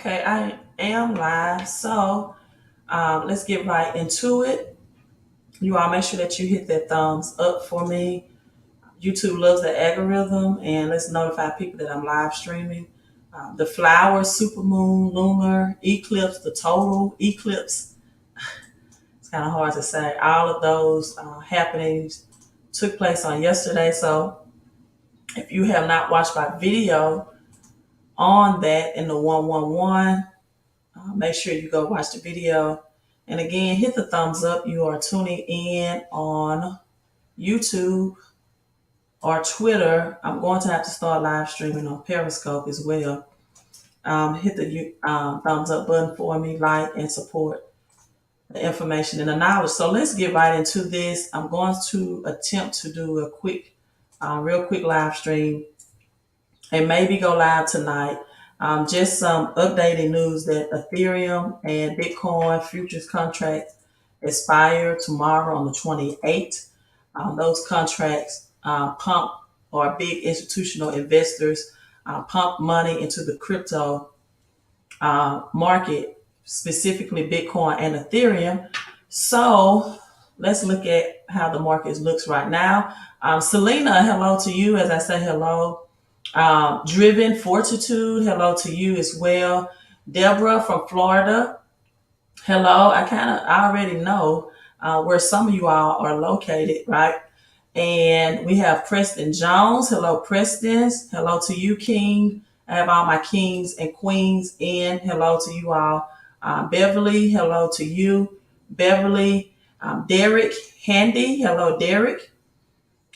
Okay, I am live. Let's get right into it. You all make sure that you hit that thumbs up for me. YouTube loves the algorithm, and let's notify people that I'm live streaming. The flower, supermoon, lunar, eclipse, the total eclipse. It's kind of hard to say. All of those happenings took place on yesterday. So if you have not watched my video on that in the 111, make sure you go watch the video. And again, hit the thumbs up. You are tuning in on YouTube or Twitter. I'm going to have to start live streaming on Periscope as well. Hit the thumbs up button for me, like and support the information and the knowledge. So let's get right into this. I'm going to attempt to do a real quick live stream and maybe go live tonight. Just some updated news that Ethereum and Bitcoin futures contracts expire tomorrow on the 28th. Those contracts pump or big institutional investors pump money into the crypto market, specifically Bitcoin and Ethereum. So let's look at how the market looks right now. Selena, hello to you as I say hello. Driven Fortitude, hello to you as well. Deborah from Florida, hello. I already know where some of you all are located, right? And we have Preston Jones. Hello, Preston. Hello to you, King. I have all my kings and queens in. Hello to you all. Beverly, hello to you. Beverly, Derek, Handy. Hello, Derek.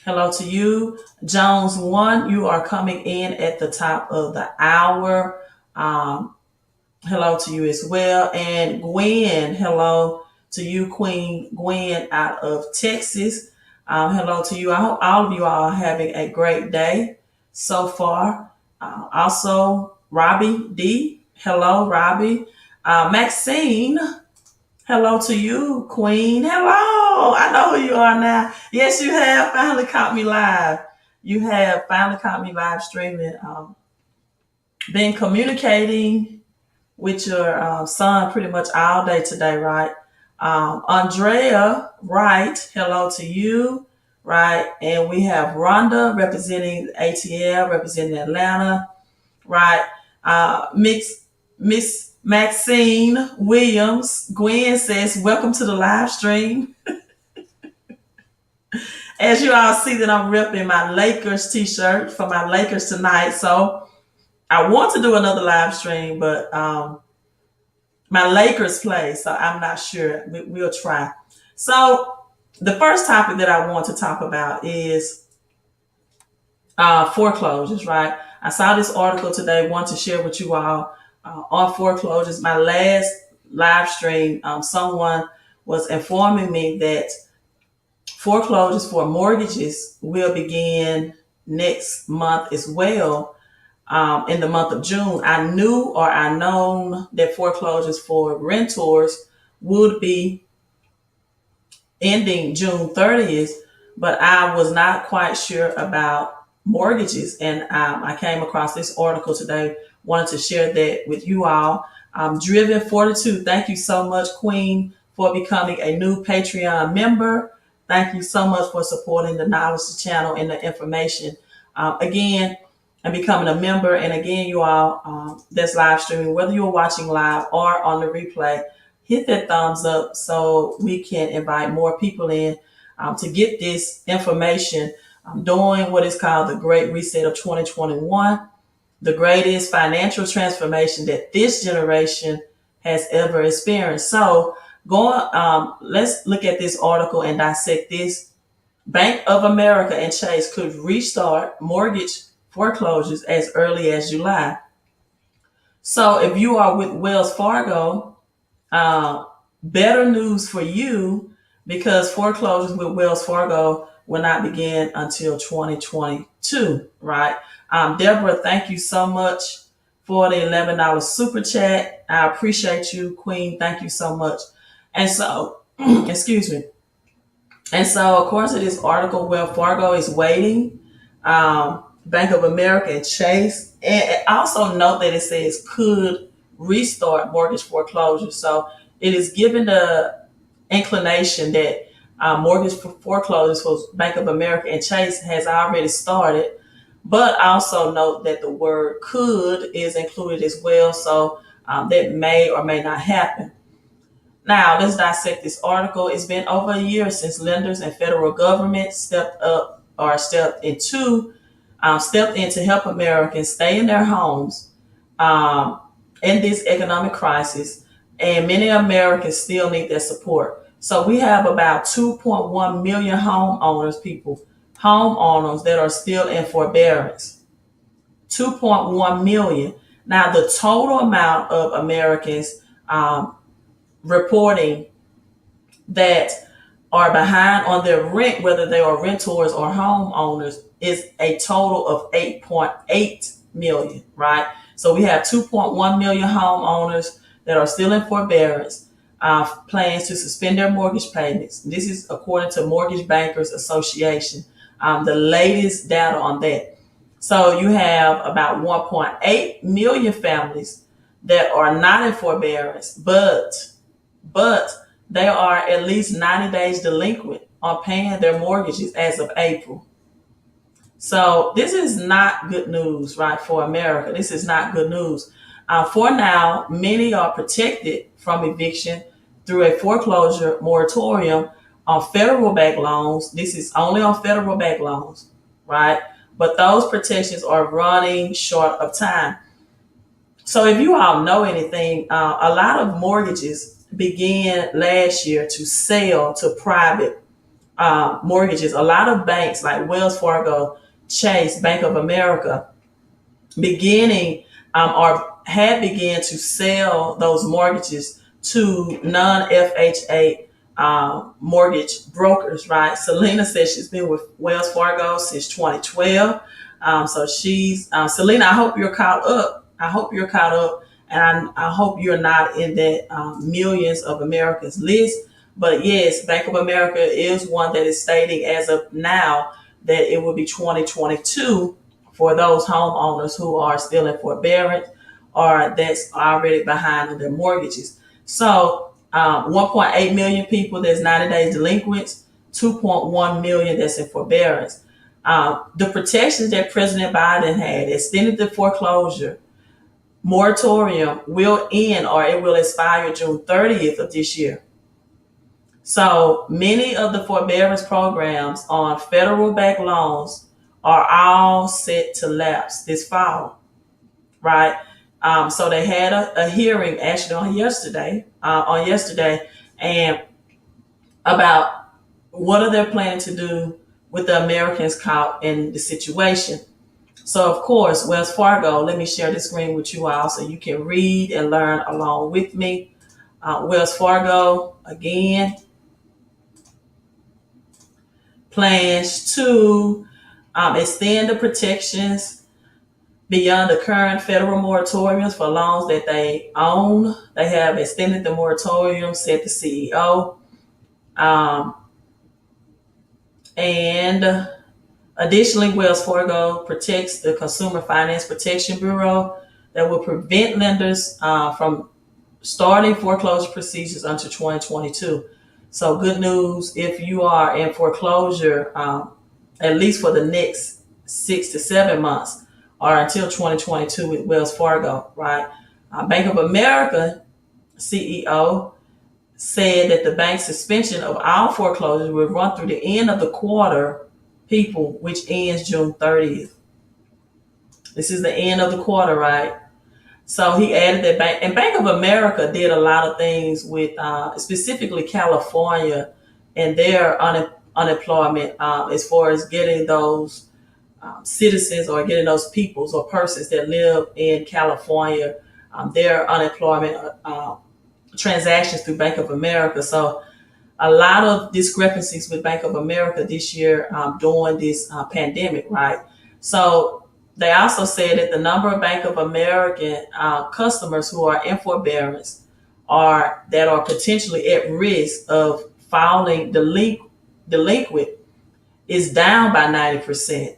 Hello to you. Jones 1, you are coming in at the top of the hour. Hello to you as well. And Gwen, hello to you, Queen Gwen out of Texas. Hello to you. I hope all of you are having a great day so far. Also, Robbie D. Hello, Robbie. Maxine. Hello to you, Queen. Hello. I know who you are now. Yes, you have finally caught me live. You have finally caught me live streaming. Been communicating with your son pretty much all day today, right? Andrea, right? Hello to you, right? And we have Rhonda representing ATL, representing Atlanta, right? Miss Maxine Williams, Gwen says, welcome to the live stream. As you all see that I'm repping my Lakers t-shirt for my Lakers tonight. So I want to do another live stream, but my Lakers play, so I'm not sure. We'll try. So the first topic that I want to talk about is foreclosures, right? I saw this article today, want to share with you all on foreclosures. My last live stream, someone was informing me that foreclosures for mortgages will begin next month as well. In the month of June, I knew or I known that foreclosures for renters would be ending June 30th, but I was not quite sure about mortgages. And I came across this article today, wanted to share that with you all. Driven Fortitude, thank you so much, Queen, for becoming a new Patreon member. Thank you so much for supporting the Knowledge Channel and the information. Again, and becoming a member. And again, you all that's live streaming, whether you're watching live or on the replay, hit that thumbs up so we can invite more people in to get this information. I'm doing what is called the Great Reset of 2021, the greatest financial transformation that this generation has ever experienced. So let's look at this article and dissect this. Bank of America and Chase could restart mortgage foreclosures as early as July. So if you are with Wells Fargo, better news for you because foreclosures with Wells Fargo will not begin until 2022, right? Deborah, thank you so much for the $11 super chat. I appreciate you, Queen. Thank you so much. And so, excuse me. And so, according to this article, Wells Fargo is waiting. Bank of America and Chase. And also note that it says could restart mortgage foreclosure. So it is given the inclination that mortgage foreclosures for Bank of America and Chase has already started. But also note that the word could is included as well. So that may or may not happen. Now, let's dissect this article. It's been over a year since lenders and federal government stepped up or stepped in to help Americans stay in their homes um, in this economic crisis, and many Americans still need their support. So we have about 2.1 million homeowners that are still in forbearance. 2.1 million. Now, the total amount of Americans reporting that are behind on their rent, whether they are renters or homeowners, is a total of 8.8 million, right? So we have 2.1 million homeowners that are still in forbearance, plans to suspend their mortgage payments. This is according to Mortgage Bankers Association, the latest data on that. So you have about 1.8 million families that are not in forbearance, but they are at least 90 days delinquent on paying their mortgages as of April. So this is not good news, right, for America. This is not good news. For now, many are protected from eviction through a foreclosure moratorium on federal bank loans. This is only on federal bank loans, right? But those protections are running short of time. So if you all know anything, a lot of mortgages began last year to sell to private mortgages. A lot of banks like Wells Fargo, Chase, Bank of America, beginning or had began to sell those mortgages to non-FHA mortgage brokers, right? Selena says she's been with Wells Fargo since 2012. So she's Selena. I hope you're caught up. I hope you're caught up, and I hope you're not in that millions of Americans list. But yes, Bank of America is one that is stating as of now that it will be 2022 for those homeowners who are still in forbearance or that's already behind on their mortgages. So 1.8 million people that's 90 days delinquents, 2.1 million that's in forbearance. The protections that President Biden had extended the foreclosure moratorium will end or it will expire June 30th of this year. So many of the forbearance programs on federal bank loans are all set to lapse this fall, right? So they had a hearing actually on yesterday, and about what are they planning to do with the Americans caught in the situation. So of course, Wells Fargo, let me share the screen with you all so you can read and learn along with me. Wells Fargo, again, plans to extend the protections beyond the current federal moratoriums for loans that they own. They have extended the moratorium, said the CEO. And additionally, Wells Fargo protects the Consumer Finance Protection Bureau that will prevent lenders from starting foreclosure procedures until 2022. So good news if you are in foreclosure, at least for the next 6 to 7 months or until 2022 with Wells Fargo, right? Bank of America CEO said that the bank's suspension of all foreclosures will run through the end of the quarter, people, which ends June 30th. This is the end of the quarter, right? So he added that Bank of America did a lot of things with specifically California and their unemployment as far as getting those citizens or getting those peoples or persons that live in California, their unemployment transactions through Bank of America. So a lot of discrepancies with Bank of America this year during this pandemic, right? So they also said that the number of Bank of American customers who are in forbearance that are potentially at risk of falling delinquent is down by 90%,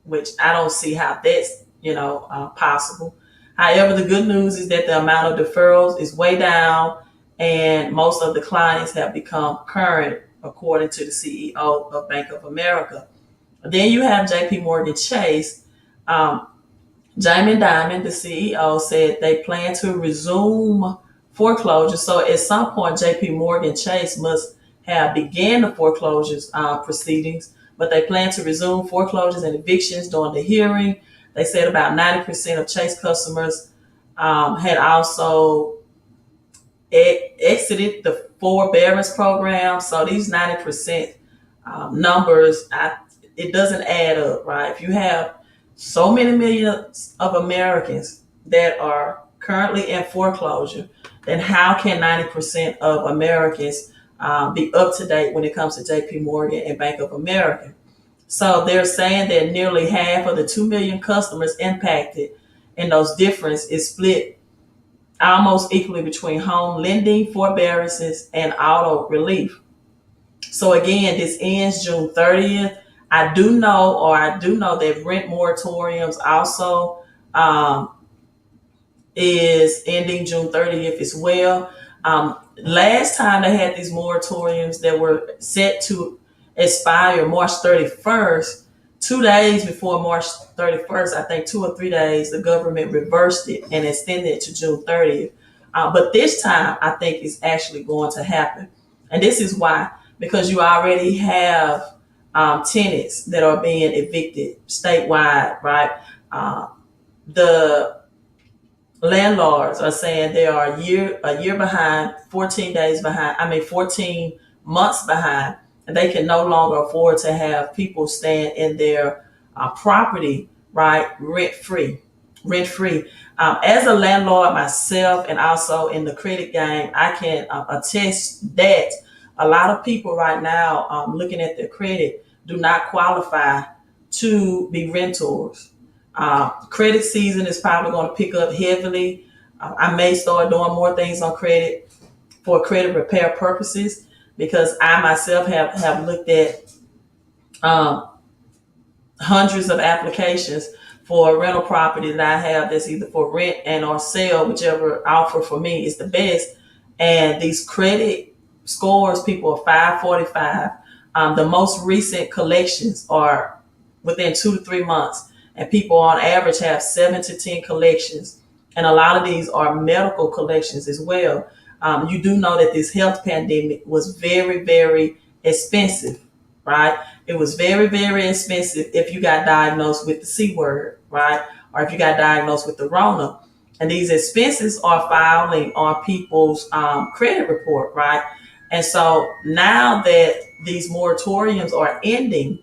which I don't see how that's possible. However, the good news is that the amount of deferrals is way down, and most of the clients have become current, according to the CEO of Bank of America. Then you have JP Morgan Chase. Um, Jamie Dimon, the CEO, said they plan to resume foreclosures. So at some point, JP Morgan Chase must have began the foreclosures proceedings, but they plan to resume foreclosures and evictions during the hearing. They said about 90% of Chase customers had also exited the forbearance program. So these 90% numbers, it doesn't add up, right? If you have so many millions of Americans that are currently in foreclosure, then how can 90% of Americans be up to date when it comes to JP Morgan and Bank of America? So they're saying that nearly half of the 2 million customers impacted, and those difference is split almost equally between home lending, forbearances, and auto relief. So again, this ends June 30th. I do know that rent moratoriums also um, is ending June 30th as well. Last time they had these moratoriums that were set to expire March 31st, 2 days before March 31st, I think 2 or 3 days, the government reversed it and extended it to June 30th. But this time, I think it's actually going to happen. And this is why, because you already have tenants that are being evicted statewide, right? Uh, the landlords are saying they are a year behind, 14 days behind, 14 months behind, and they can no longer afford to have people staying in their property, right, rent free. As a landlord myself, and also in the credit game, I can attest that a lot of people right now, looking at their credit, do not qualify to be renters. Credit season is probably going to pick up heavily. I may start doing more things on credit for credit repair purposes, because I myself have looked at um, hundreds of applications for a rental property that I have that's either for rent and or sale, whichever offer for me is the best. And these credit scores, people are 545. The most recent collections are within 2 to 3 months, and people on average have 7 to 10 collections. And a lot of these are medical collections as well. You do know that this health pandemic was very, very expensive, right? It was very, very expensive if you got diagnosed with the C word, right? Or if you got diagnosed with the Rona. And these expenses are filing on people's credit report, right? And so now that these moratoriums are ending,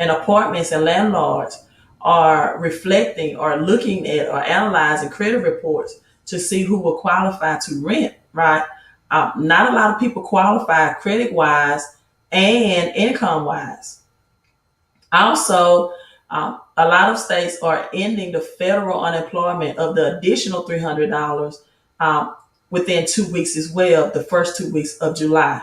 and apartments and landlords are reflecting or looking at or analyzing credit reports to see who will qualify to rent, right? Not a lot of people qualify credit wise and income wise. Also, a lot of states are ending the federal unemployment of the additional $300 um, within 2 weeks as well, the first 2 weeks of July.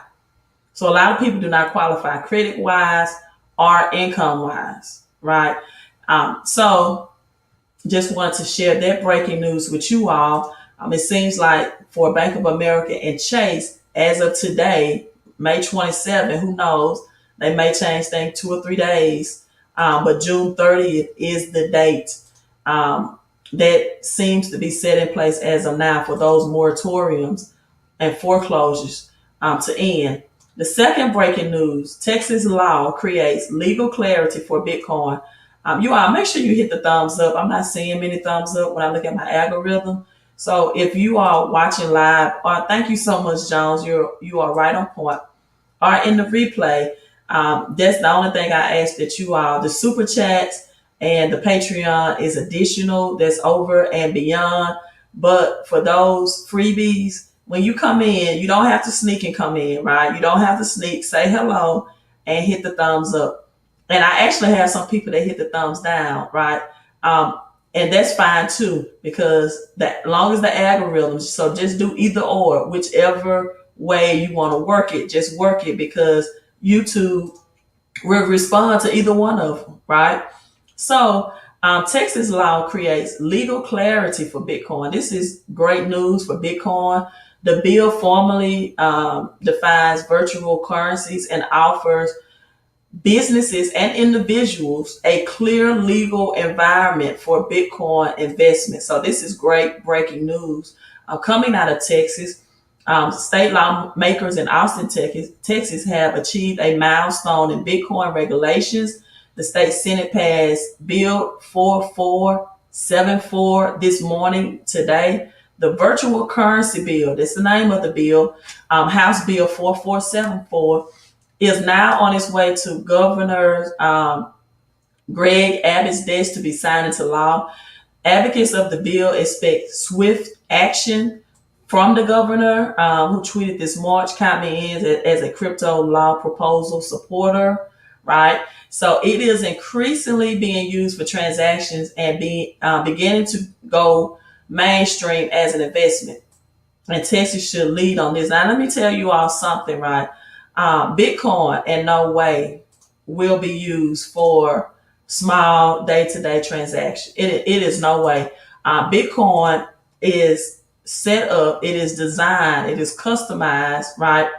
So a lot of people do not qualify credit wise or income wise, right? So just wanted to share that breaking news with you all. It seems like for Bank of America and Chase, as of today, May 27, who knows? They may change things 2 or 3 days, but June 30th is the date that seems to be set in place as of now for those moratoriums and foreclosures to end. The second breaking news: Texas law creates legal clarity for Bitcoin. You all make sure you hit the thumbs up. I'm not seeing many thumbs up when I look at my algorithm. So if you are watching live, thank you so much, Jones. You are right on point. Or in the replay, that's the only thing I ask that you all. The super chats and the Patreon is additional. That's over and beyond. But for those freebies, when you come in, you don't have to sneak and come in, right? You don't have to sneak. Say hello and hit the thumbs up. And I actually have some people that hit the thumbs down, right? Um, and that's fine too, because that long as the algorithms, so just do either or, whichever way you want to work it, just work it, because YouTube will respond to either one of them, right? So Texas law creates legal clarity for Bitcoin. This is great news for Bitcoin. The bill formally defines virtual currencies and offers businesses and individuals a clear legal environment for Bitcoin investment. So this is great breaking news coming out of Texas. State lawmakers in Austin, Texas have achieved a milestone in Bitcoin regulations. The state Senate passed Bill 4474 this morning, today. The virtual currency bill, that's the name of the bill, House Bill 4474, is now on its way to Governor Greg Abbott's desk to be signed into law. Advocates of the bill expect swift action from the governor, who tweeted this March, count me in as a crypto law proposal supporter, right? So it is increasingly being used for transactions and beginning to go mainstream as an investment. And Texas should lead on this. Now, let me tell you all something, right? Bitcoin in no way will be used for small day-to-day transaction. It is no way. Bitcoin is set up, it is designed, it is customized, right?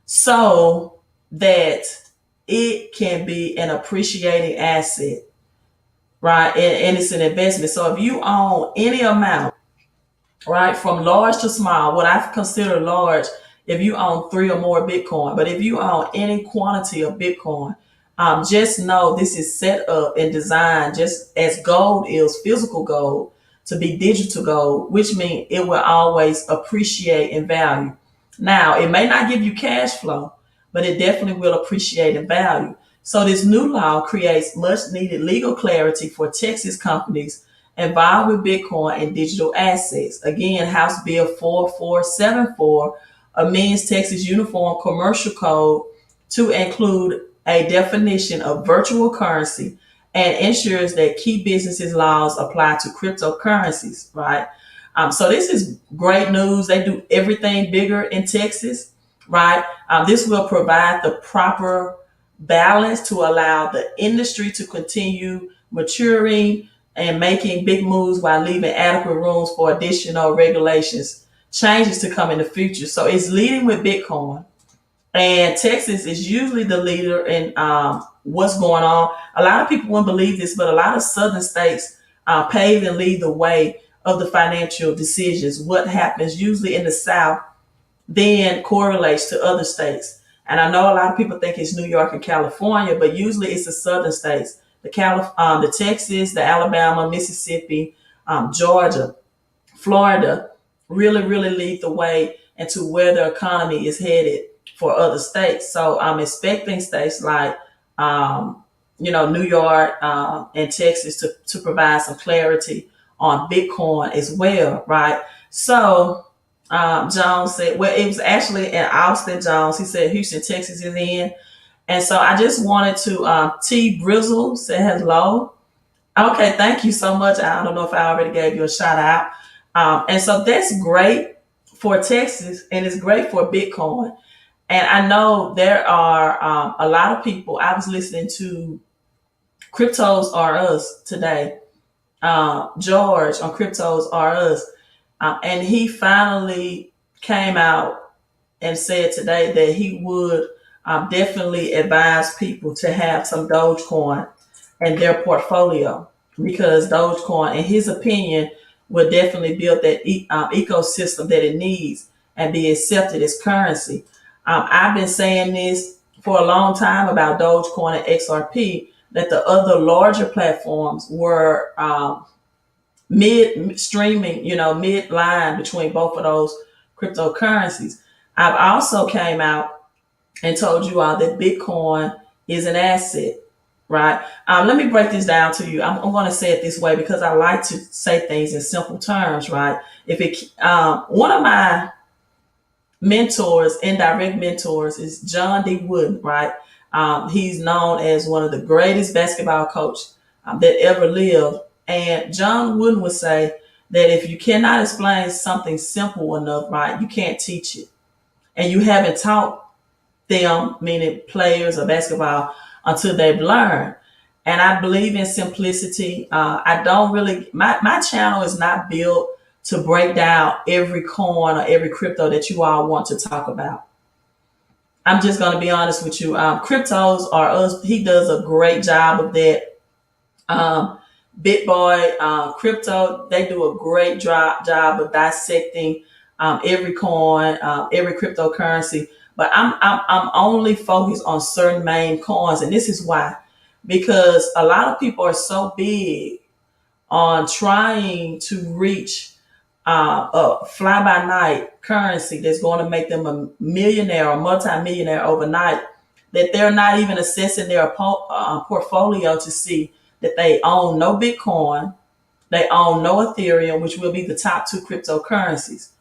So that it can be an appreciating asset, right? And it's an investment. So if you own any amount, right, from large to small, what I consider large, if you own 3 or more Bitcoin, but if you own any quantity of Bitcoin, just know this is set up and designed just as gold is physical gold to be digital gold, which means it will always appreciate in value. Now, it may not give you cash flow, but it definitely will appreciate in value. So this new law creates much needed legal clarity for Texas companies involved with Bitcoin and digital assets. Again, House Bill 4474 amends Texas Uniform Commercial Code to include a definition of virtual currency and ensures that key businesses laws apply to cryptocurrencies, right? So this is great news. They do everything bigger in Texas, right? This will provide the proper balance to allow the industry to continue maturing and making big moves while leaving adequate rooms for additional regulations, changes to come in the future. So it's leading with Bitcoin. And Texas is usually the leader in what's going on. A lot of people wouldn't believe this, but a lot of southern states pave and lead the way of the financial decisions. What happens usually in the South then correlates to other states. And I know a lot of people think it's New York and California, but usually it's the southern states, the Texas, the Alabama, Mississippi, Georgia, Florida, really lead the way into where the economy is headed for other states. So I'm expecting states like, New York and Texas to provide some clarity on Bitcoin as well, right? So Jones said, well, it was actually in Austin, Jones. He said Houston, Texas is in. And so I just wanted to, T Brizzle said hello. Okay, thank you so much. I don't know if I already gave you a shout out. And so that's great for Texas and it's great for Bitcoin. And I know there are a lot of people. I was listening to Cryptos Are Us today. George on Cryptos Are Us. And he finally came out and said today that he would definitely advise people to have some Dogecoin in their portfolio because Dogecoin, in his opinion, will definitely build that ecosystem that it needs and be accepted as currency. I've been saying this for a long time about Dogecoin and XRP, that the other larger platforms were mid-streaming, mid-line between both of those cryptocurrencies. I've also came out and told you all that Bitcoin is an asset, right? Let me break this down to you. I'm going to say it this way because I like to say things in simple terms, right? One of my mentors, indirect mentors, is John D. Wooden, right? He's known as one of the greatest basketball coaches that ever lived. And John Wooden would say that if you cannot explain something simple enough, right, you can't teach it. And you haven't taught them, meaning players of basketball, until they've learned. and I believe in simplicity. I don't really, my channel is not built to break down every coin or every crypto that you all want to talk about. I'm just going to be honest with you. Cryptos are us. He does a great job of that. Um, BitBoy, crypto, they do a great job of dissecting every coin, every cryptocurrency. But I'm only focused on certain main coins, and this is why, because a lot of people are so big on trying to reach a fly by night currency that's going to make them a millionaire or multimillionaire overnight, that they're not even assessing their portfolio to see that they own no Bitcoin, they own no Ethereum, which will be the top two cryptocurrencies.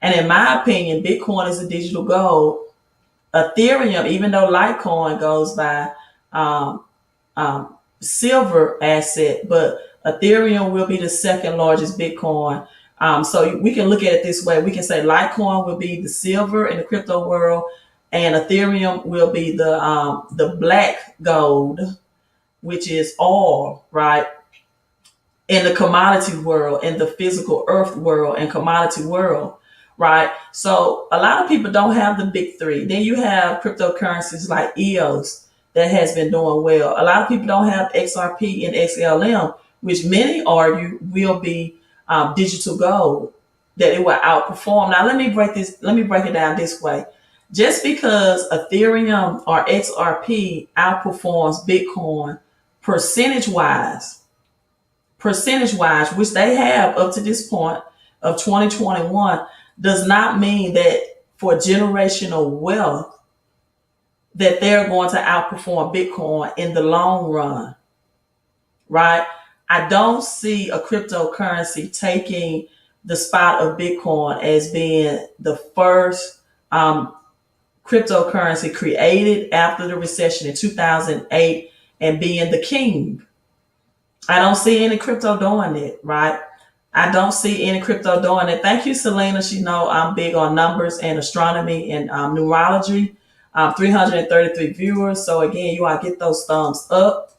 And in my opinion, Bitcoin is a digital gold. Ethereum, even though Litecoin goes by um, silver asset, but Ethereum will be the second largest Bitcoin. So we can look at it this way. We can say Litecoin will be the silver in the crypto world, and Ethereum will be the black gold, which is oil, right? In the commodity world, in the physical earth world and commodity world, right? So a lot of people don't have the big three. Then you have cryptocurrencies like EOS that has been doing well. A lot of people don't have XRP and XLM, which many argue will be digital gold, that it will outperform. Now let me break it down this way. Just because Ethereum or XRP outperforms Bitcoin percentage wise, which they have up to this point of 2021, does not mean that for generational wealth that they're going to outperform Bitcoin in the long run, right? I don't see a cryptocurrency taking the spot of Bitcoin as being the first cryptocurrency created after the recession in 2008 and being the king. I don't see any crypto doing it, right? I don't see any crypto doing it. Thank you, Selena. She know I'm big on numbers and astronomy and numerology. 333 viewers. So again, you all get those thumbs up.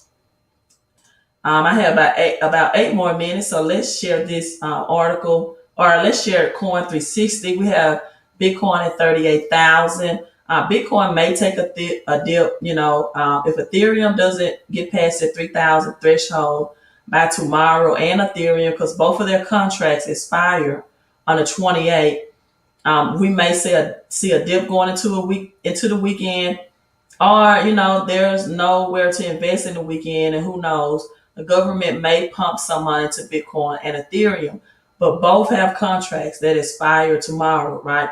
I have about eight more minutes, so let's share this article, or let's share Coin 360. We have Bitcoin at 38,000. Bitcoin may take a dip, if Ethereum doesn't get past the 3,000 threshold by tomorrow, and Ethereum, because both of their contracts expire on the 28th. We may see a dip going into the weekend, or there's nowhere to invest in the weekend, and who knows, the government may pump some money to Bitcoin and Ethereum, but both have contracts that expire tomorrow, right?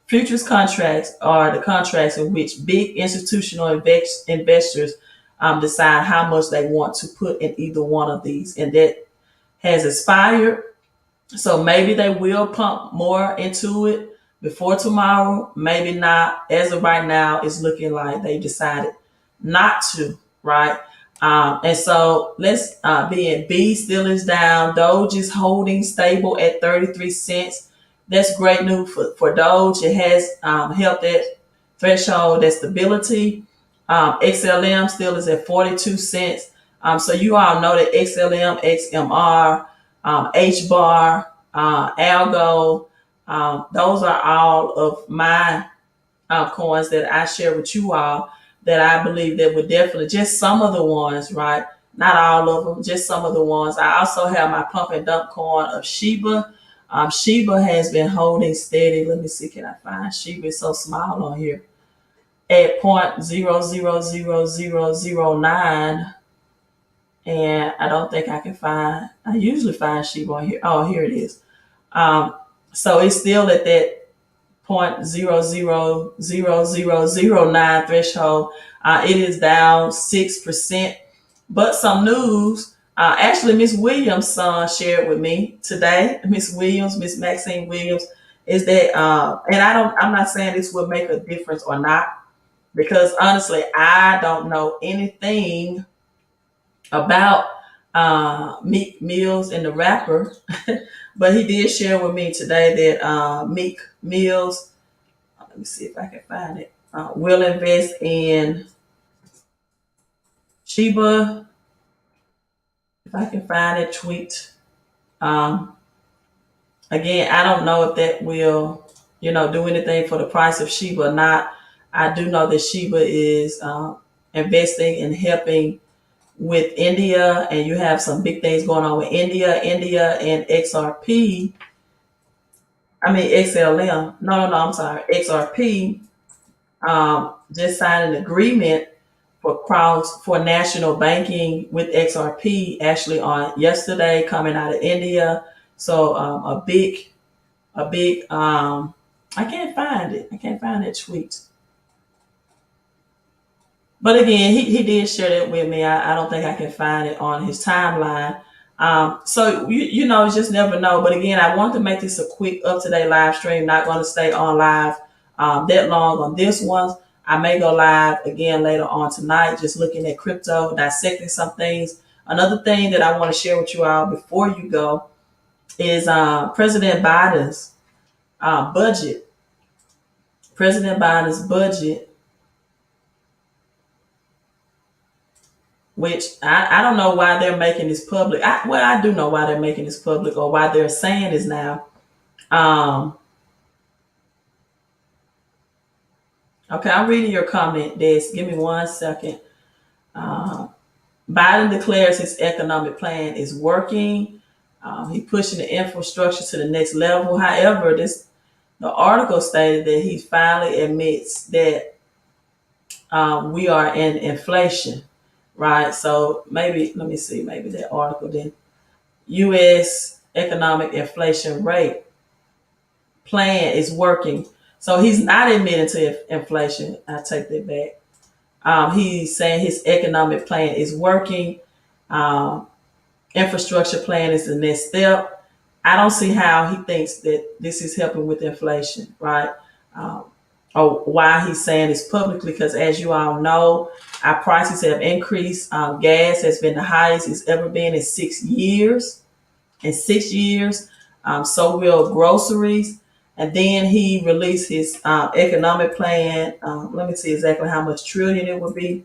Futures contracts are the contracts in which big institutional investors decide how much they want to put in either one of these, and that has expired. So maybe they will pump more into it before tomorrow. Maybe not. As of right now, it's looking like they decided not to, right? And so let's BNB still is down. Doge is holding stable at 33 cents. That's great news for Doge. It has helped that threshold, that stability. XLM still is at 42 cents. So you all know that XLM, XMR, HBAR, Algo, those are all of my coins that I share with you all, that I believe that would definitely, just some of the ones, right? Not all of them, just some of the ones. I also have my pump and dump coin of Shiba. Shiba has been holding steady. Let me see, can I find Shiba? It's so small on here. At 0.000009. And I don't think I can find, I usually find Shiba on here. Oh, here it is. So it's still at that 0.000009 threshold. It is down 6%. But some news, actually, Miss Williams' son shared with me today. Miss Maxine Williams, is that, and I'm not saying this will make a difference or not, because honestly, I don't know anything about Meek Mills and the rapper, but he did share with me today that Meek Mills, let me see if I can find it, will invest in Shiba. If I can find it tweaked. Um, Again, I don't know if that will, do anything for the price of Sheba or not. I do know that Sheba is investing and helping with India, and you have some big things going on with India and XRP. I mean XLM. No, I'm sorry, XRP. Just signed an agreement for national banking with XRP actually on yesterday coming out of India. So a big I can't find it. I can't find that tweet. But again, he did share that with me. I don't think I can find it on his timeline. So you just never know. But again, I want to make this a quick up to date live stream. Not going to stay on live that long on this one. I may go live again later on tonight, just looking at crypto, dissecting some things. Another thing that I want to share with you all before you go is President Biden's budget. President Biden's budget, which I don't know why they're making this public. I do know why they're making this public or why they're saying this now. Um, okay, I'm reading your comment, Des. Give me 1 second. Uh, Biden declares his economic plan is working. He's pushing the infrastructure to the next level. However, the article stated that he finally admits that we are in inflation, right? So maybe let me see. Maybe that article then. U.S. economic inflation rate plan is working. So he's not admitting to inflation. I take that back. He's saying his economic plan is working. Um, Infrastructure plan is the next step. I don't see how he thinks that this is helping with inflation, right? Um, or why he's saying this publicly, because as you all know, our prices have increased. Gas has been the highest it's ever been in 6 years. In 6 years, so will groceries. And then he released his economic plan. Let me see exactly how much trillion it would be.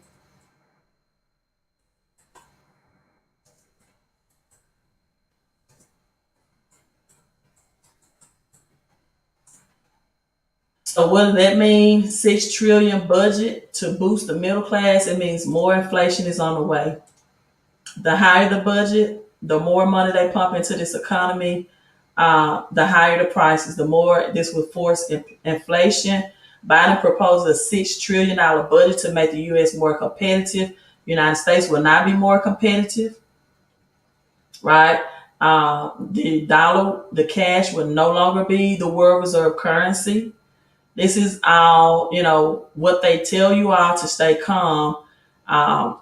So what does that mean? 6 trillion budget to boost the middle class. It means more inflation is on the way. The higher the budget, the more money they pump into this economy, the higher the prices, the more this would force inflation. Biden proposed a $6 trillion budget to make the U.S. more competitive. United States will not be more competitive, right? The dollar, the cash will no longer be the world reserve currency. This is all, what they tell you all to stay calm um,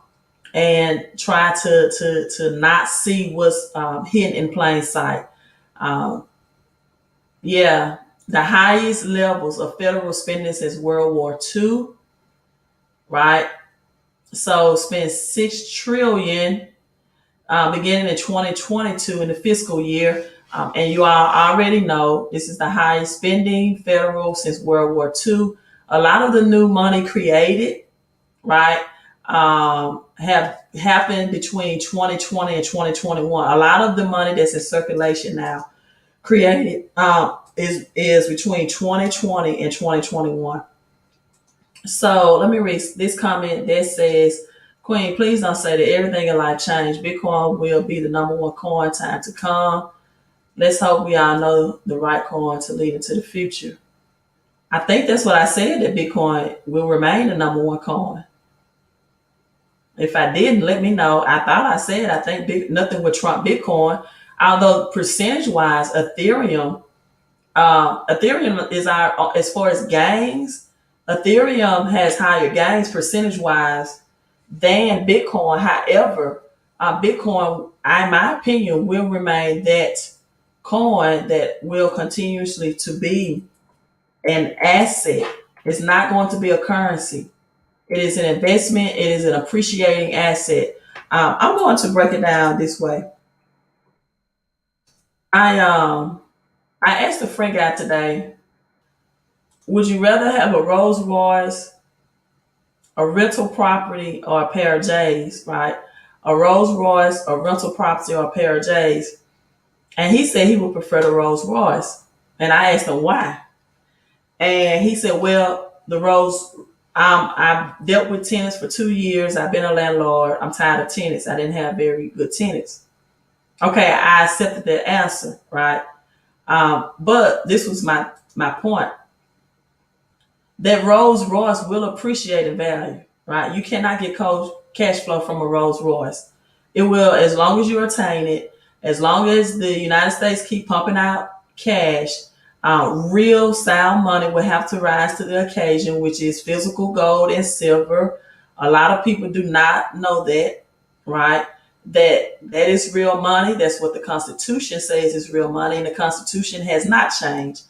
and try to not see what's hidden in plain sight. Um, yeah, the highest levels of federal spending since World War II, right? So spend 6 trillion beginning in 2022 in the fiscal year. And you all already know this is the highest spending federal since World War II. A lot of the new money created, right, have happened between 2020 and 2021. A lot of the money that's in circulation now created is between 2020 and 2021. So let me read this comment that says, Queen, please don't say that everything in life changed. Bitcoin will be the number one coin, time to come. Let's hope we all know the right coin to lead into the future. I think that's what I said, that Bitcoin will remain the number one coin. If I didn't, let me know. I thought I said I think nothing would trump Bitcoin. Although percentage wise, Ethereum is our, as far as gains, Ethereum has higher gains percentage wise than Bitcoin. However, Bitcoin, in my opinion, will remain that coin that will continuously to be an asset. It's not going to be a currency. It is an investment. It is an appreciating asset. I'm going to break it down this way. I I asked a friend guy today, would you rather have a Rolls Royce, a rental property, or a pair of J's, right? a Rolls Royce, a rental property, or a pair of J's. And he said he would prefer the Rolls Royce. And I asked him why. And he said, well, the Rolls, I've dealt with tenants for 2 years. I've been a landlord. I'm tired of tenants. I didn't have very good tenants. Okay, I accepted that answer, right? But this was my point. That Rolls Royce will appreciate in value, right? You cannot get cash flow from a Rolls Royce. It will, as long as you retain it, as long as the United States keep pumping out cash, real sound money will have to rise to the occasion, which is physical gold and silver. A lot of people do not know that, right? That is real money. That's what the Constitution says is real money, and the Constitution has not changed.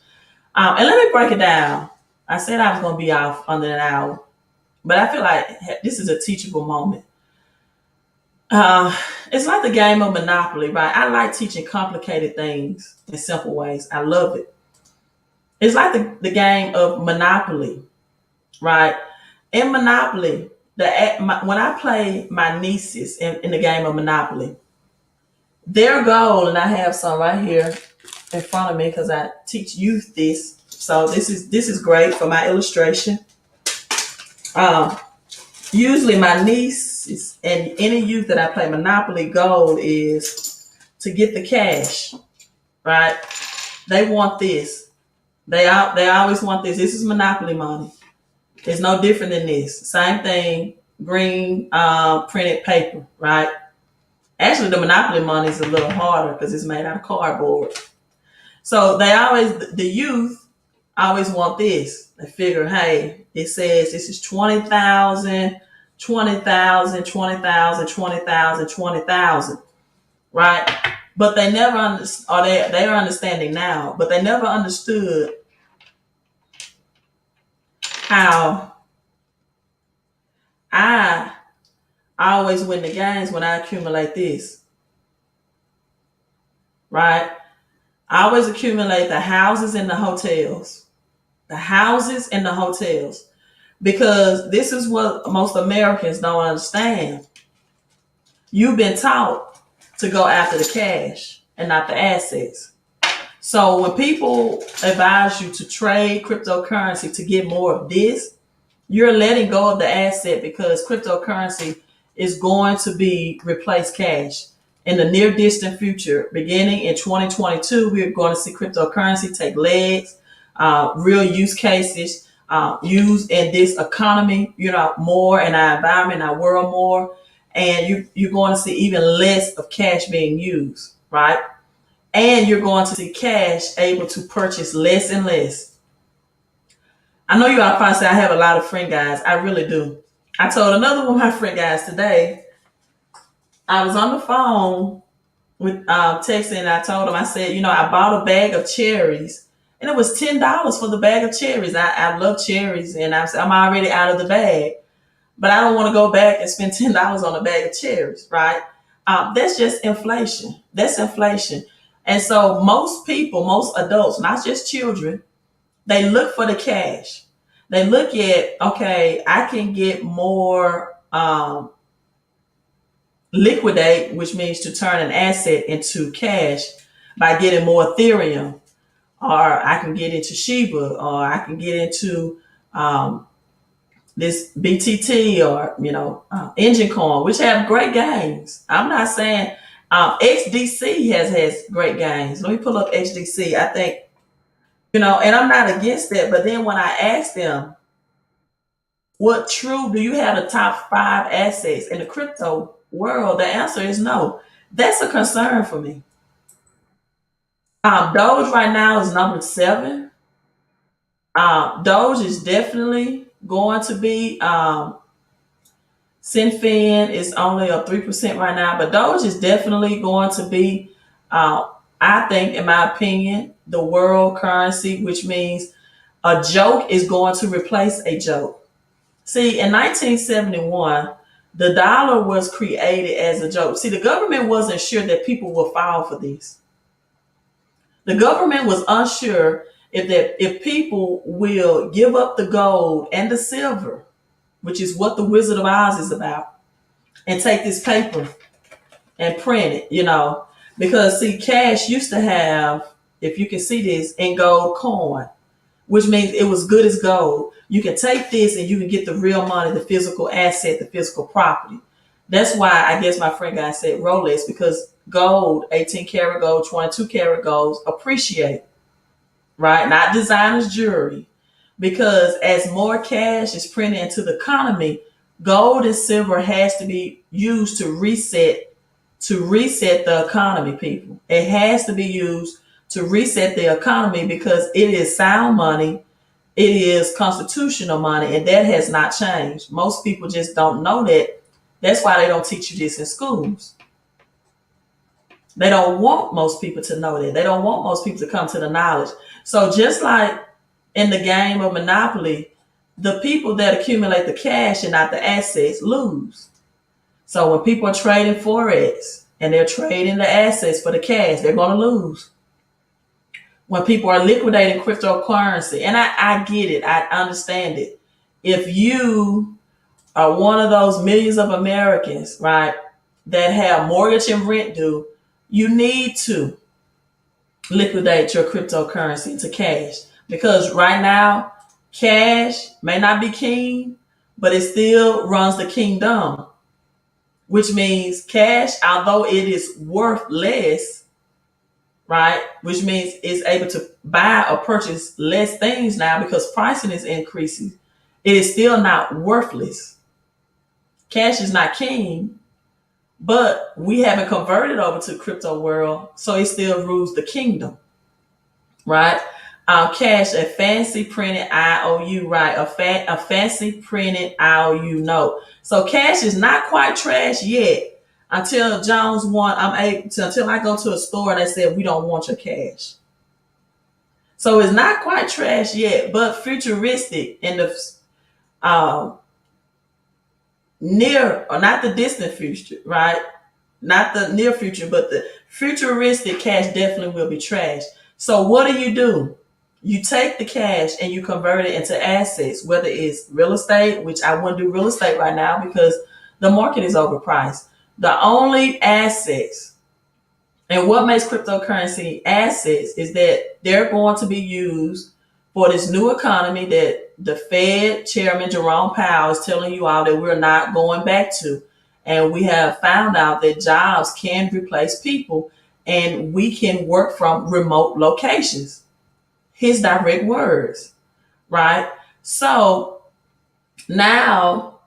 And let me break it down. I said I was going to be off under an hour, but I feel like this is a teachable moment. It's like the game of Monopoly, right? I like teaching complicated things in simple ways. I love it. It's like the game of Monopoly, right? In Monopoly, when I play my nieces in the game of Monopoly, their goal, and I have some right here in front of me because I teach youth this. So this is great for my illustration. Um, Usually my nieces and any youth that I play Monopoly goal is to get the cash, right? They want this. They always want this. This is Monopoly money. It's no different than this. Same thing, green printed paper, right? Actually, the Monopoly money is a little harder because it's made out of cardboard. So the youth always want this. They figure, hey, it says this is 20,000, 20,000, 20,000, 20,000, 20,000, right? But they never understood, or they are understanding now, but they never understood how I always win the games when I accumulate this, right? I always accumulate the houses and the hotels. The houses and the hotels. Because this is what most Americans don't understand. You've been taught to go after the cash and not the assets. So when people advise you to trade cryptocurrency to get more of this, you're letting go of the asset because cryptocurrency is going to be replace cash. In the near distant future, beginning in 2022, we're going to see cryptocurrency take legs, real use cases, used in this economy, more in our environment, our world more. And you're going to see even less of cash being used, right? And you're going to see cash able to purchase less and less. I know you all probably say I have a lot of friend guys. I really do. I told another one of my friend guys today, I was on the phone with texting, and I told him, I said, I bought a bag of cherries, and it was $10 for the bag of cherries. I love cherries, and I'm already out of the bag, but I don't want to go back and spend $10 on a bag of cherries, right? That's just inflation. That's inflation. And so most people, most adults, not just children, they look for the cash. They look at, okay, I can get more liquidate, which means to turn an asset into cash by getting more Ethereum, or I can get into Shiba, or I can get into this BTT, or Engine Coin, which have great gains. I'm not saying XDC has great gains. Let me pull up XDC. I think and I'm not against that. But then when I ask them, do you have the top 5 assets in the crypto world? The answer is no. That's a concern for me. Doge right now is number 7. Doge is definitely going to be. Sinfin is only a 3% right now, but Doge is definitely going to be. I think, in my opinion, the world currency, which means a joke is going to replace a joke. See, in 1971, the dollar was created as a joke. See, the government wasn't sure that people would fall for this. The government was unsure if people will give up the gold and the silver, which is what the Wizard of Oz is about, and take this paper and print it, because see, cash used to have, if you can see this, in gold coin, which means it was good as gold. You can take this and you can get the real money, the physical asset, the physical property. That's why I guess my friend guy said Rolex, because gold, 18 karat gold, 22 karat gold appreciate, right? Not designers jewelry. Because as more cash is printed into the economy, gold and silver has to be used to reset the economy, people. It has to be used to reset the economy because it is sound money. It is constitutional money, and that has not changed. Most people just don't know that. That's why they don't teach you this in schools. They don't want most people to know that. They don't want most people to come to the knowledge. So just like in the game of Monopoly, the people that accumulate the cash and not the assets lose. So when people are trading Forex and they're trading the assets for the cash, they're going to lose. When people are liquidating cryptocurrency, and I get it, I understand it. If you are one of those millions of Americans, right, that have mortgage and rent due, you need to liquidate your cryptocurrency into cash. Because right now, cash may not be king, but it still runs the kingdom, which means cash, although it is worth less, right? Which means it's able to buy or purchase less things now because pricing is increasing. It is still not worthless. Cash is not king, but we haven't converted over to crypto world, so it still rules the kingdom, right? Cash, a fancy printed IOU, right? A fancy printed IOU note. So cash is not quite trash yet. Until Jones one, until I go to a store and they said we don't want your cash. So it's not quite trash yet, but futuristic in the uh, near, or not the distant future, right? Not the near future, but the futuristic cash definitely will be trash. So what do? You take the cash and you convert it into assets, whether it's real estate, which I wouldn't do real estate right now because the market is overpriced. The only assets, and what makes cryptocurrency assets, is that they're going to be used for this new economy that the Fed Chairman Jerome Powell is telling you all that we're not going back to. And we have found out that jobs can replace people and we can work from remote locations. His direct words, right? So now,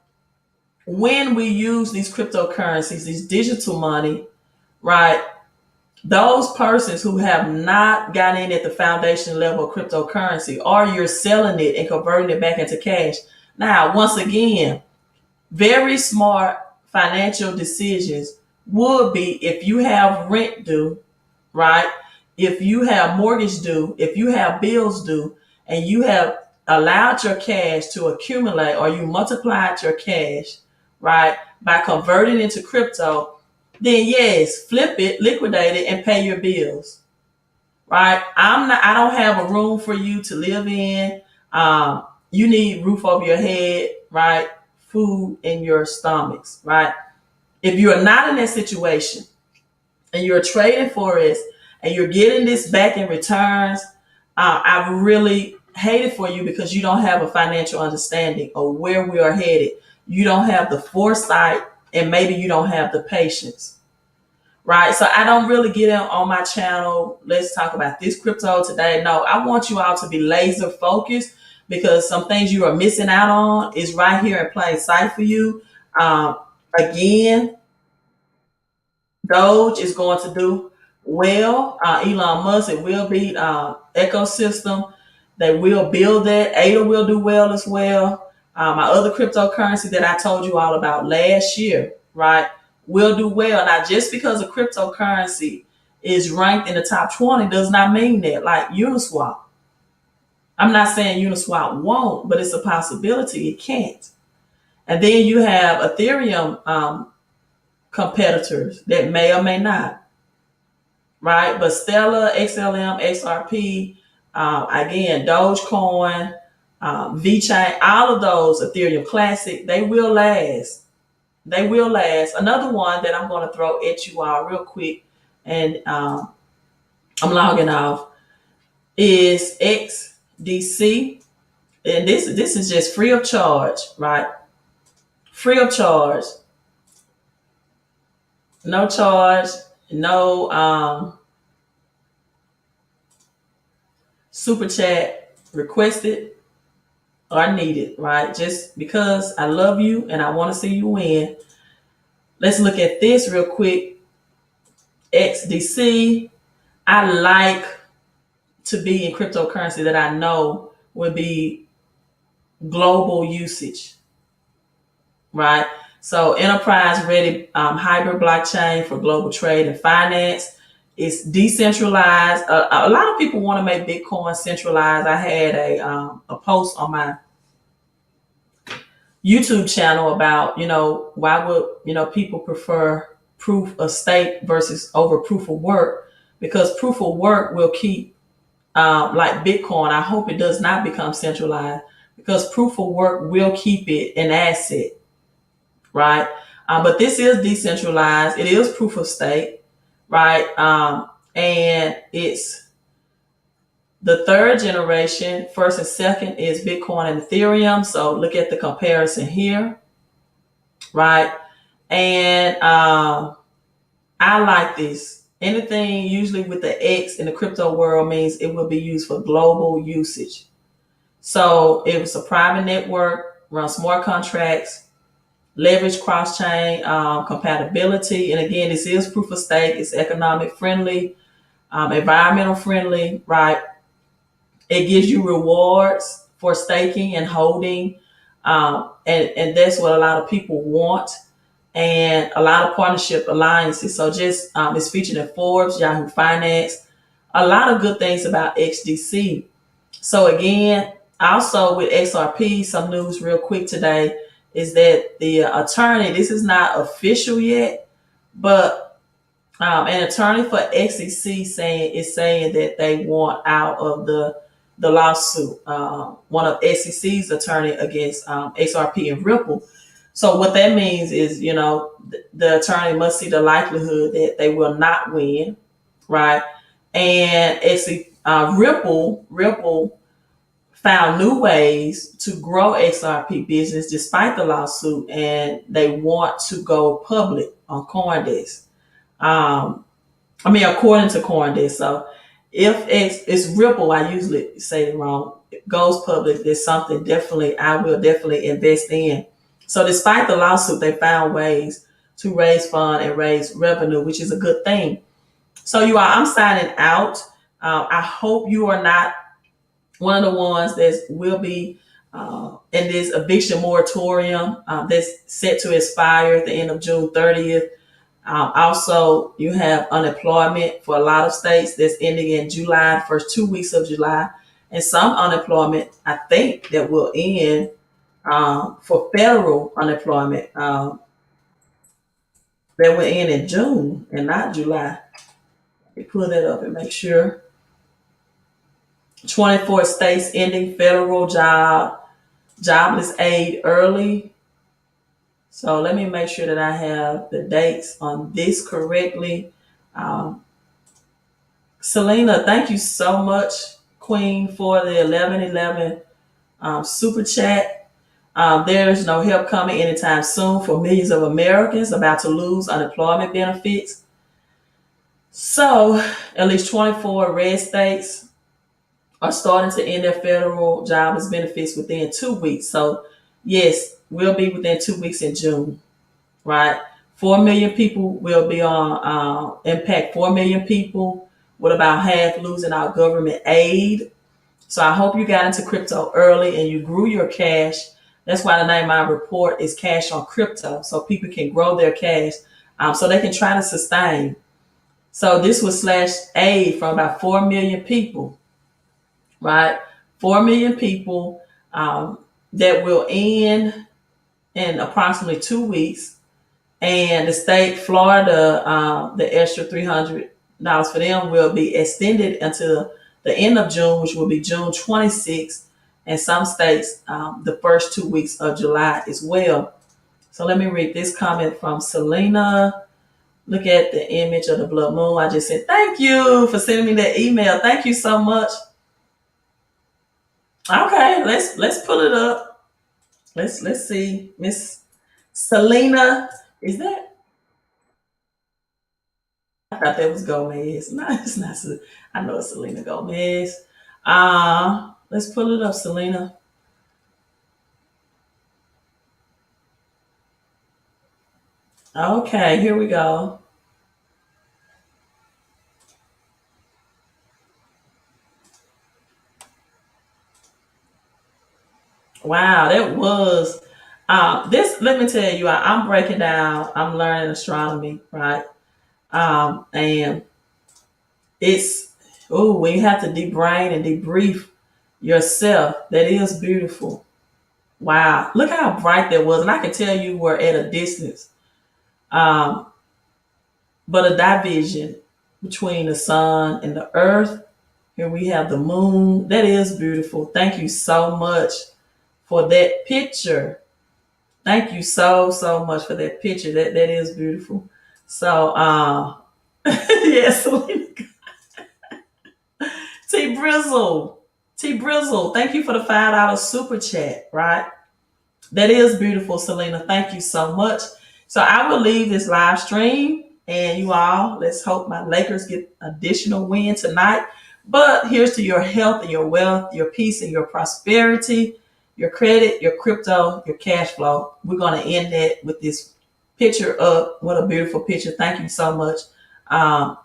when we use these cryptocurrencies, these digital money, right? Those persons who have not gotten in at the foundation level of cryptocurrency, or you're selling it and converting it back into cash. Now, once again, very smart financial decisions would be if you have rent due, right? If you have mortgage due, if you have bills due, and you have allowed your cash to accumulate, or you multiplied your cash, right, by converting into crypto, then yes, flip it, liquidate it, and pay your bills. Right? I don't have a room for you to live in. You need roof over your head, right? Food in your stomachs, right? If you are not in that situation and you're trading for it and you're getting this back in returns, I really hate it for you because you don't have a financial understanding of where we are headed. You don't have the foresight, and maybe you don't have the patience. Right. So I don't really get on my channel. Let's talk about this crypto today. No, I want you all to be laser focused because some things you are missing out on is right here in plain sight for you. Um, Again, Doge is going to do well. Elon Musk, it will be ecosystem. They will build that. ADA will do well as well. My other cryptocurrency that I told you all about last year, right, will do well. Now, just because a cryptocurrency is ranked in the top 20 does not mean that. Like Uniswap. I'm not saying Uniswap won't, but it's a possibility it can't. And then you have Ethereum competitors that may or may not, right? But Stellar, XLM, XRP, again, Dogecoin, VChain, all of those, Ethereum Classic, they will last. They will last. Another one that I'm going to throw at you all real quick, and I'm logging off, is XDC. And this is just free of charge, right? Free of charge. No charge, no super chat requested or needed, right? Just because I love you and I want to see you win. Let's look at this real quick. XDC. I like to be in cryptocurrency that I know would be global usage, right? So enterprise ready hybrid blockchain for global trade and finance. It's decentralized. A lot of people want to make Bitcoin centralized. I had a post on my YouTube channel about, why would, people prefer proof of stake versus over proof of work, because proof of work will keep, like Bitcoin, I hope it does not become centralized, because proof of work will keep it an asset, right? But this is decentralized. It is proof of stake, right? And it's the third generation. First and second is Bitcoin and Ethereum. So look at the comparison here, right? And I like this. Anything usually with the X in the crypto world means it will be used for global usage. So it was a private network, runs smart contracts, leverage cross-chain compatibility. And again, this is proof of stake. It's economic friendly, environmental friendly, right? It gives you rewards for staking and holding. And that's what a lot of people want. And a lot of partnership alliances. So just it's featured in Forbes, Yahoo Finance, a lot of good things about XDC. So again, also with XRP, some news real quick today is that the attorney, this is not official yet, but an attorney for XDC saying that they want out of the lawsuit. One of SEC's attorney against XRP and Ripple. So what that means is, the attorney must see the likelihood that they will not win, right? And Ripple found new ways to grow XRP business despite the lawsuit, and they want to go public on CoinDesk. According to CoinDesk. So if it's Ripple, I usually say it wrong, it goes public, there's something definitely I will definitely invest in. So despite the lawsuit, they found ways to raise funds and raise revenue, which is a good thing. So I'm signing out. I hope you are not one of the ones that will be in this eviction moratorium that's set to expire at the end of June 30th. Also, you have unemployment for a lot of states that's ending in July, the first 2 weeks of July, and some unemployment, I think, that will end for federal unemployment that will end in June and not July. Let me pull that up and make sure. 24 states ending federal jobless aid early. So let me make sure that I have the dates on this correctly. Selena, thank you so much, Queen, for the 1111 super chat. There's no help coming anytime soon for millions of Americans about to lose unemployment benefits. So at least 24 red states are starting to end their federal jobless benefits within 2 weeks. So yes, we'll be within 2 weeks in June, right? 4 million people will be on impact. 4 million people, with about half losing our government aid. So I hope you got into crypto early and you grew your cash. That's why the name of my report is Cash on Crypto, so people can grow their cash, so they can try to sustain. So this was slash aid from about 4 million people, right? 4 million people that will end in approximately 2 weeks. And the state, Florida, the extra $300 for them will be extended until the end of June, which will be June 26th. And some states, the first 2 weeks of July as well. So let me read this comment from Selena. Look at the image of the blood moon. I just said thank you for sending me that email. Thank you so much. Okay, let's pull it up. Let's see. Miss Selena. Is that I thought that was Gomez. No, it's not. I know it's Selena Gomez. Let's pull it up, Selena. Okay, here we go. Wow, that was this. Let me tell you, I'm breaking down. I'm learning astronomy, right? And it's when you have to debrain and debrief yourself. That is beautiful. Wow, look how bright that was, and I can tell you were at a distance. Um, but a division between the sun and the earth. Here we have the moon. That is beautiful. Thank you so much for that picture. Thank you so much for that picture. That is beautiful. So yes, T Brizzle. T Brizzle, thank you for the $5 super chat, right? That is beautiful, Selena. Thank you so much. So I will leave this live stream, and you all, let's hope my Lakers get additional win tonight. But here's to your health and your wealth, your peace and your prosperity, your credit, your crypto, your cash flow. We're going to end that with this picture up. What a beautiful picture. Thank you so much. Um,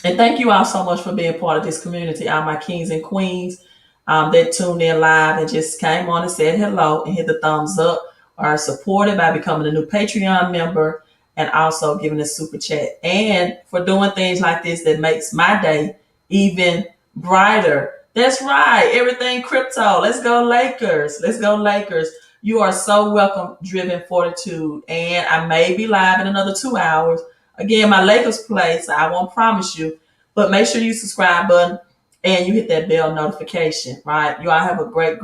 and thank you all so much for being part of this community, all my kings and queens that tuned in live and just came on and said hello and hit the thumbs up, are supported by becoming a new Patreon member and also giving a super chat. And for doing things like this that makes my day even brighter. That's right. Everything crypto. Let's go Lakers. Let's go Lakers. You are so welcome, Driven Fortitude. And I may be live in another 2 hours. Again, my Lakers play, so I won't promise you, but make sure you subscribe button and you hit that bell notification, right? You all have a great